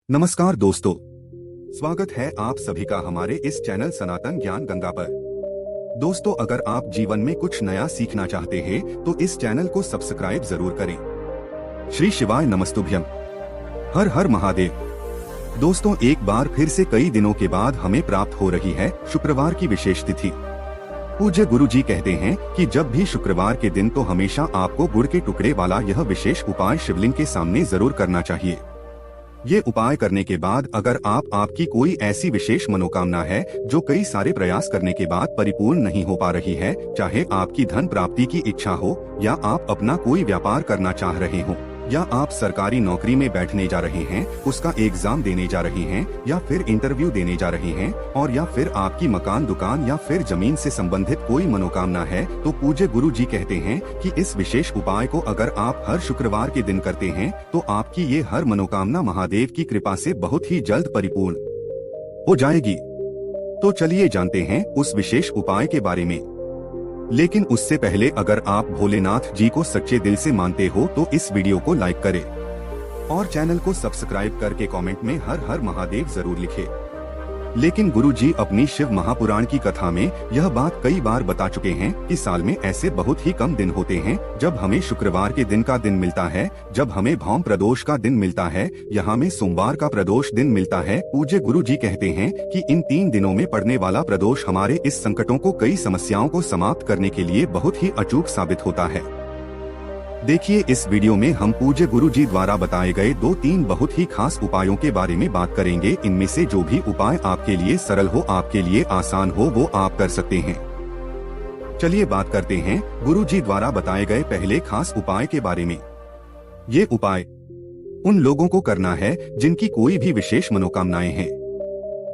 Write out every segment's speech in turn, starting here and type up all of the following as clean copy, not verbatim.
नमस्कार दोस्तों, स्वागत है आप सभी का हमारे इस चैनल सनातन ज्ञान गंगा पर। दोस्तों, अगर आप जीवन में कुछ नया सीखना चाहते हैं तो इस चैनल को सब्सक्राइब जरूर करें। श्री शिवाय नमस्तुभ्यम। हर हर महादेव। दोस्तों, एक बार फिर से कई दिनों के बाद हमें प्राप्त हो रही है शुक्रवार की विशेष तिथि। पूज्य गुरु जी कहते हैं कि जब भी शुक्रवार के दिन तो हमेशा आपको गुड़ के टुकड़े वाला यह विशेष उपाय शिवलिंग के सामने जरूर करना चाहिए। ये उपाय करने के बाद अगर आपकी कोई ऐसी विशेष मनोकामना है जो कई सारे प्रयास करने के बाद परिपूर्ण नहीं हो पा रही है, चाहे आपकी धन प्राप्ति की इच्छा हो, या आप अपना कोई व्यापार करना चाह रहे हो, या आप सरकारी नौकरी में बैठने जा रहे हैं, उसका एग्जाम देने जा रहे हैं, या फिर इंटरव्यू देने जा रहे हैं, और या फिर आपकी मकान, दुकान या फिर जमीन से संबंधित कोई मनोकामना है, तो पूज्य गुरु जी कहते हैं कि इस विशेष उपाय को अगर आप हर शुक्रवार के दिन करते हैं तो आपकी ये हर मनोकामना महादेव की कृपा से बहुत ही जल्द परिपूर्ण हो जाएगी। तो चलिए जानते हैं उस विशेष उपाय के बारे में। लेकिन उससे पहले अगर आप भोलेनाथ जी को सच्चे दिल से मानते हो तो इस वीडियो को लाइक करें और चैनल को सब्सक्राइब करके कमेंट में हर हर महादेव जरूर लिखें। लेकिन गुरु जी अपनी शिव महापुराण की कथा में यह बात कई बार बता चुके हैं कि साल में ऐसे बहुत ही कम दिन होते हैं जब हमें शुक्रवार के दिन का दिन मिलता है, जब हमें भौम प्रदोष का दिन मिलता है, यहाँ में सोमवार का प्रदोष दिन मिलता है। पूज्य गुरु जी कहते हैं कि इन 3 दिनों में पड़ने वाला प्रदोष हमारे इस संकटों को, कई समस्याओं को समाप्त करने के लिए बहुत ही अचूक साबित होता है। देखिए, इस वीडियो में हम पूज्य गुरु जी द्वारा बताए गए 2-3 बहुत ही खास उपायों के बारे में बात करेंगे। इनमें से जो भी उपाय आपके लिए सरल हो, आपके लिए आसान हो, वो आप कर सकते हैं। चलिए बात करते हैं गुरु जी द्वारा बताए गए पहले खास उपाय के बारे में। ये उपाय उन लोगों को करना है जिनकी कोई भी विशेष मनोकामनाएं हैं।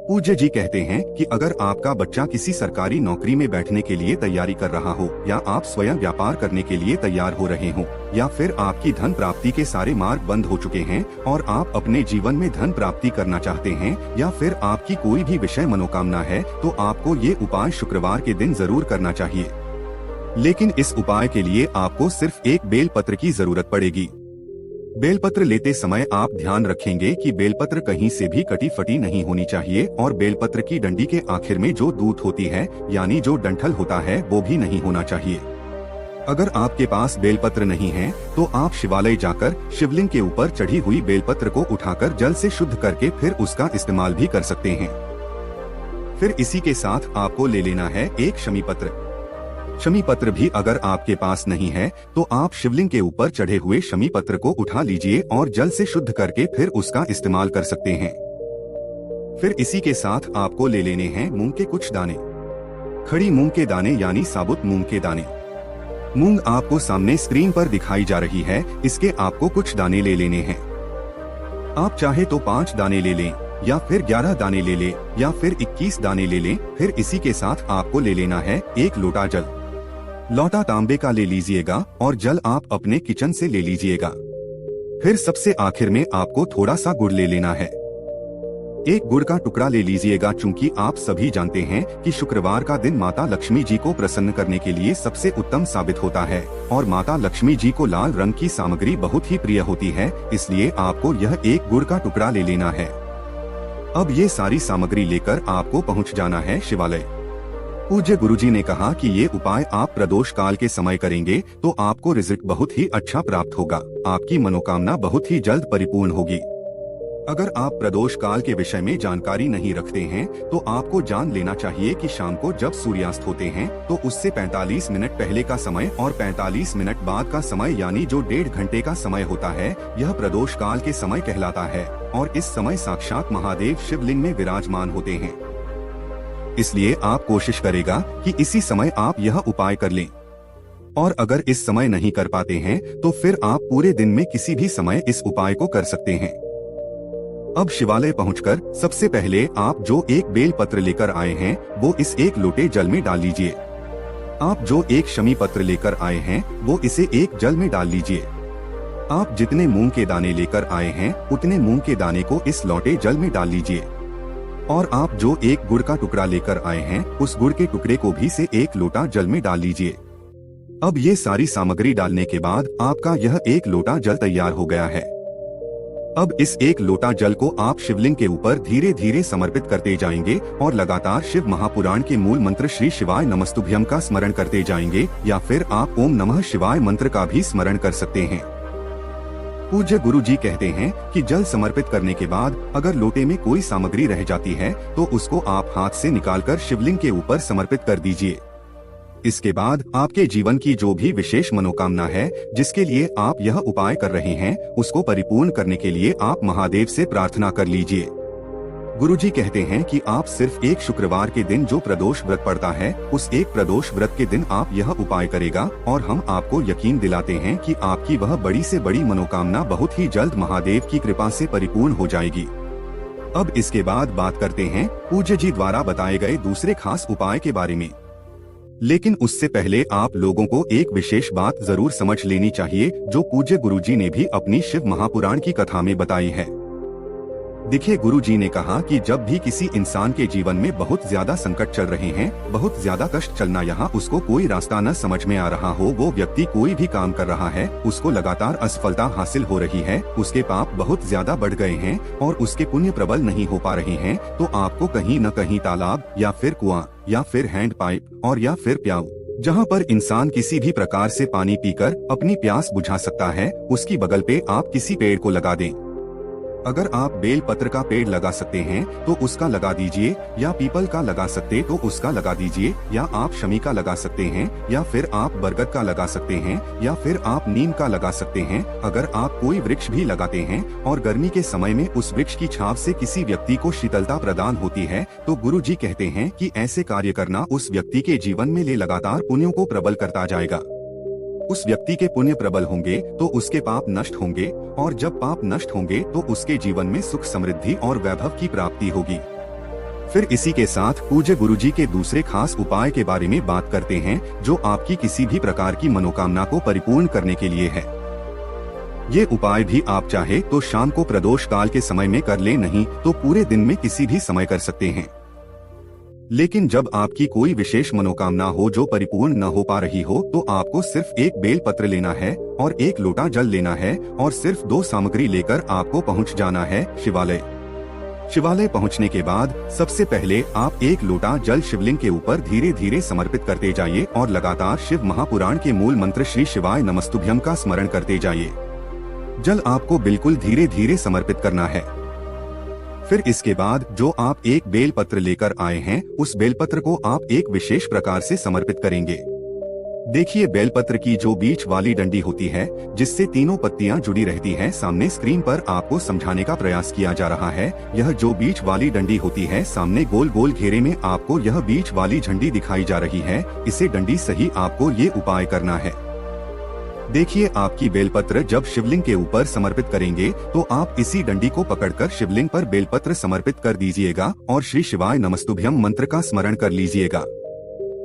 पूज्य जी कहते हैं कि अगर आपका बच्चा किसी सरकारी नौकरी में बैठने के लिए तैयारी कर रहा हो, या आप स्वयं व्यापार करने के लिए तैयार हो रहे हो, या फिर आपकी धन प्राप्ति के सारे मार्ग बंद हो चुके हैं और आप अपने जीवन में धन प्राप्ति करना चाहते हैं, या फिर आपकी कोई भी विषय मनोकामना है, तो आपको ये उपाय शुक्रवार के दिन जरूर करना चाहिए। लेकिन इस उपाय के लिए आपको सिर्फ एक बेलपत्र की जरूरत पड़ेगी। बेलपत्र लेते समय आप ध्यान रखेंगे कि बेलपत्र कहीं से भी कटी फटी नहीं होनी चाहिए, और बेलपत्र की डंडी के आखिर में जो दूत होती है, यानी जो डंठल होता है, वो भी नहीं होना चाहिए। अगर आपके पास बेलपत्र नहीं है तो आप शिवालय जाकर शिवलिंग के ऊपर चढ़ी हुई बेलपत्र को उठाकर जल से शुद्ध करके फिर उसका इस्तेमाल भी कर सकते हैं। फिर इसी के साथ आपको ले लेना है एक शमी पत्र। शमी पत्र भी अगर आपके पास नहीं है तो आप शिवलिंग के ऊपर चढ़े हुए शमी पत्र को उठा लीजिए और जल से शुद्ध करके फिर उसका इस्तेमाल कर सकते हैं। फिर इसी के साथ आपको ले लेने हैं मूंग के कुछ दाने। खड़ी मूंग के दाने यानी साबुत मूंग के दाने। मूंग आपको सामने स्क्रीन पर दिखाई जा रही है, इसके आपको कुछ दाने ले लेने हैं। आप चाहे तो 5 दाने ले लें, या फिर 11 दाने ले लें, या फिर 21 दाने ले लें। फिर इसी के साथ आपको ले लेना है 1 लोटा जल। लोटा तांबे का ले लीजिएगा और जल आप अपने किचन से ले लीजिएगा। फिर सबसे आखिर में आपको थोड़ा सा गुड़ ले लेना है। एक गुड़ का टुकड़ा ले लीजिएगा, चूंकि आप सभी जानते हैं कि शुक्रवार का दिन माता लक्ष्मी जी को प्रसन्न करने के लिए सबसे उत्तम साबित होता है, और माता लक्ष्मी जी को लाल रंग की सामग्री बहुत ही प्रिय होती है, इसलिए आपको यह एक गुड़ का टुकड़ा ले लेना है। अब ये सारी सामग्री लेकर आपको पहुंच जाना है शिवालय। पूज्य गुरुजी ने कहा कि ये उपाय आप प्रदोष काल के समय करेंगे तो आपको रिजल्ट बहुत ही अच्छा प्राप्त होगा, आपकी मनोकामना बहुत ही जल्द परिपूर्ण होगी। अगर आप प्रदोष काल के विषय में जानकारी नहीं रखते हैं तो आपको जान लेना चाहिए कि शाम को जब सूर्यास्त होते हैं तो उससे 45 मिनट पहले का समय और 45 मिनट बाद का समय, यानी जो 1.5 घंटे का समय होता है, यह प्रदोष काल के समय कहलाता है, और इस समय साक्षात महादेव शिवलिंग में विराजमान होते हैं। इसलिए आप कोशिश करेगा कि इसी समय आप यह उपाय कर लें। और अगर इस समय नहीं कर पाते हैं तो फिर आप पूरे दिन में किसी भी समय इस उपाय को कर सकते हैं। अब शिवालय पहुंचकर सबसे पहले आप जो एक बेल पत्र लेकर आए हैं वो इस 1 लोटे जल में डाल लीजिए। आप जो एक शमी पत्र लेकर आए हैं वो इसे एक जल में डाल लीजिए। आप जितने मूंग के दाने लेकर आए हैं उतने मूंग के दाने को इस लोटे जल में डाल लीजिए। और आप जो एक गुड़ का टुकड़ा लेकर आए हैं उस गुड़ के टुकड़े को भी से 1 लोटा जल में डाल लीजिए। अब ये सारी सामग्री डालने के बाद आपका यह 1 लोटा जल तैयार हो गया है। अब इस एक लोटा जल को आप शिवलिंग के ऊपर धीरे धीरे समर्पित करते जाएंगे और लगातार शिव महापुराण के मूल मंत्र श्री शिवाय नमस्तुभ्यम का स्मरण करते जाएंगे, या फिर आप ओम नमः शिवाय मंत्र का भी स्मरण कर सकते हैं। पूज्य गुरुजी कहते हैं कि जल समर्पित करने के बाद अगर लोटे में कोई सामग्री रह जाती है तो उसको आप हाथ से निकालकर शिवलिंग के ऊपर समर्पित कर दीजिए। इसके बाद आपके जीवन की जो भी विशेष मनोकामना है, जिसके लिए आप यह उपाय कर रहे हैं, उसको परिपूर्ण करने के लिए आप महादेव से प्रार्थना कर लीजिए। गुरुजी कहते हैं कि आप सिर्फ एक शुक्रवार के दिन जो प्रदोष व्रत पड़ता है, उस एक प्रदोष व्रत के दिन आप यह उपाय करेगा और हम आपको यकीन दिलाते हैं कि आपकी वह बड़ी से बड़ी मनोकामना बहुत ही जल्द महादेव की कृपा से परिपूर्ण हो जाएगी। अब इसके बाद बात करते हैं पूज्य जी द्वारा बताए गए दूसरे खास उपाय के बारे में। लेकिन उससे पहले आप लोगों को एक विशेष बात जरूर समझ लेनी चाहिए, जो पूज्य गुरुजी ने भी अपनी शिव महापुराण की कथा में बताई है। देखिए, गुरुजी ने कहा कि जब भी किसी इंसान के जीवन में बहुत ज्यादा संकट चल रहे हैं, बहुत ज्यादा कष्ट चलना, यहाँ उसको कोई रास्ता न समझ में आ रहा हो, वो व्यक्ति कोई भी काम कर रहा है, उसको लगातार असफलता हासिल हो रही है, उसके पाप बहुत ज्यादा बढ़ गए हैं और उसके पुण्य प्रबल नहीं हो पा रहे हैं, तो आपको कहीं न कहीं तालाब या फिर कुआं या फिर हैंड पाइप और या फिर प्याऊ, जहाँ पर इंसान किसी भी प्रकार से पानी पीकर अपनी प्यास बुझा सकता है, उसकी बगल पे आप किसी पेड़ को लगा दें। अगर आप बेल पत्र का पेड़ लगा सकते हैं तो उसका लगा दीजिए, या पीपल का लगा सकते तो उसका लगा दीजिए, या आप शमी का लगा सकते हैं, या फिर आप बरगद का लगा सकते हैं, या फिर आप नीम का लगा सकते हैं। अगर आप कोई वृक्ष भी लगाते हैं और गर्मी के समय में उस वृक्ष की छांव से किसी व्यक्ति को शीतलता प्रदान होती है, तो गुरुजी कहते हैं कि ऐसे कार्य करना उस व्यक्ति के जीवन में लगातार पुण्यों को प्रबल करता जाएगा। उस व्यक्ति के पुण्य प्रबल होंगे तो उसके पाप नष्ट होंगे, और जब पाप नष्ट होंगे तो उसके जीवन में सुख समृद्धि और वैभव की प्राप्ति होगी। फिर इसी के साथ पूज्य गुरुजी के दूसरे खास उपाय के बारे में बात करते हैं, जो आपकी किसी भी प्रकार की मनोकामना को परिपूर्ण करने के लिए है। ये उपाय भी आप चाहे तो शाम को प्रदोष काल के समय में कर ले, नहीं तो पूरे दिन में किसी भी समय कर सकते हैं। लेकिन जब आपकी कोई विशेष मनोकामना हो जो परिपूर्ण न हो पा रही हो, तो आपको सिर्फ एक बेल पत्र लेना है और एक लोटा जल लेना है, और सिर्फ 2 सामग्री लेकर आपको पहुंच जाना है शिवालय। शिवालय पहुंचने के बाद सबसे पहले आप एक लोटा जल शिवलिंग के ऊपर धीरे धीरे समर्पित करते जाइए और लगातार शिव महापुराण के मूल मंत्र श्री शिवाय नमस्तुभ्यम का स्मरण करते जाइए। जल आपको बिल्कुल धीरे धीरे समर्पित करना है। फिर इसके बाद जो आप एक बेल पत्र लेकर आए हैं, उस बेलपत्र को आप एक विशेष प्रकार से समर्पित करेंगे। देखिए, बेलपत्र की जो बीच वाली डंडी होती है, जिससे तीनों पत्तियां जुड़ी रहती हैं, सामने स्क्रीन पर आपको समझाने का प्रयास किया जा रहा है। यह जो बीच वाली डंडी होती है, सामने गोल गोल घेरे में आपको यह बीच वाली झंडी दिखाई जा रही है। इसे डंडी सही आपको ये उपाय करना है। देखिए, आपकी बेलपत्र जब शिवलिंग के ऊपर समर्पित करेंगे तो आप इसी डंडी को पकड़कर शिवलिंग पर बेलपत्र समर्पित कर दीजिएगा और श्री शिवाय नमस्तुभ्यम मंत्र का स्मरण कर लीजिएगा।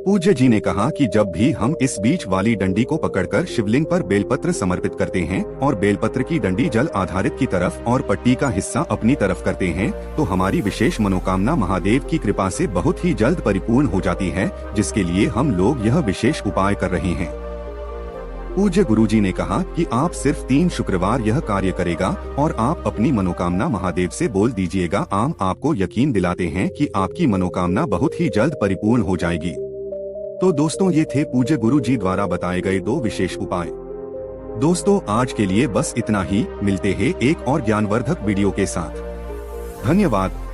पूज्य जी ने कहा कि जब भी हम इस बीच वाली डंडी को पकड़कर शिवलिंग पर बेलपत्र समर्पित करते हैं और बेलपत्र की डंडी जल आधारित की तरफ और पट्टी का हिस्सा अपनी तरफ करते हैं, तो हमारी विशेष मनोकामना महादेव की कृपा से बहुत ही जल्द परिपूर्ण हो जाती है, जिसके लिए हम लोग यह विशेष उपाय कर रहे हैं। पूज्य गुरुजी ने कहा कि आप सिर्फ 3 शुक्रवार यह कार्य करेगा और आप अपनी मनोकामना महादेव से बोल दीजिएगा। आपको यकीन दिलाते हैं कि आपकी मनोकामना बहुत ही जल्द परिपूर्ण हो जाएगी। तो दोस्तों, ये थे पूज्य गुरुजी द्वारा बताए गए 2 विशेष उपाय। दोस्तों, आज के लिए बस इतना ही। मिलते हैं एक और ज्ञानवर्धक वीडियो के साथ। धन्यवाद।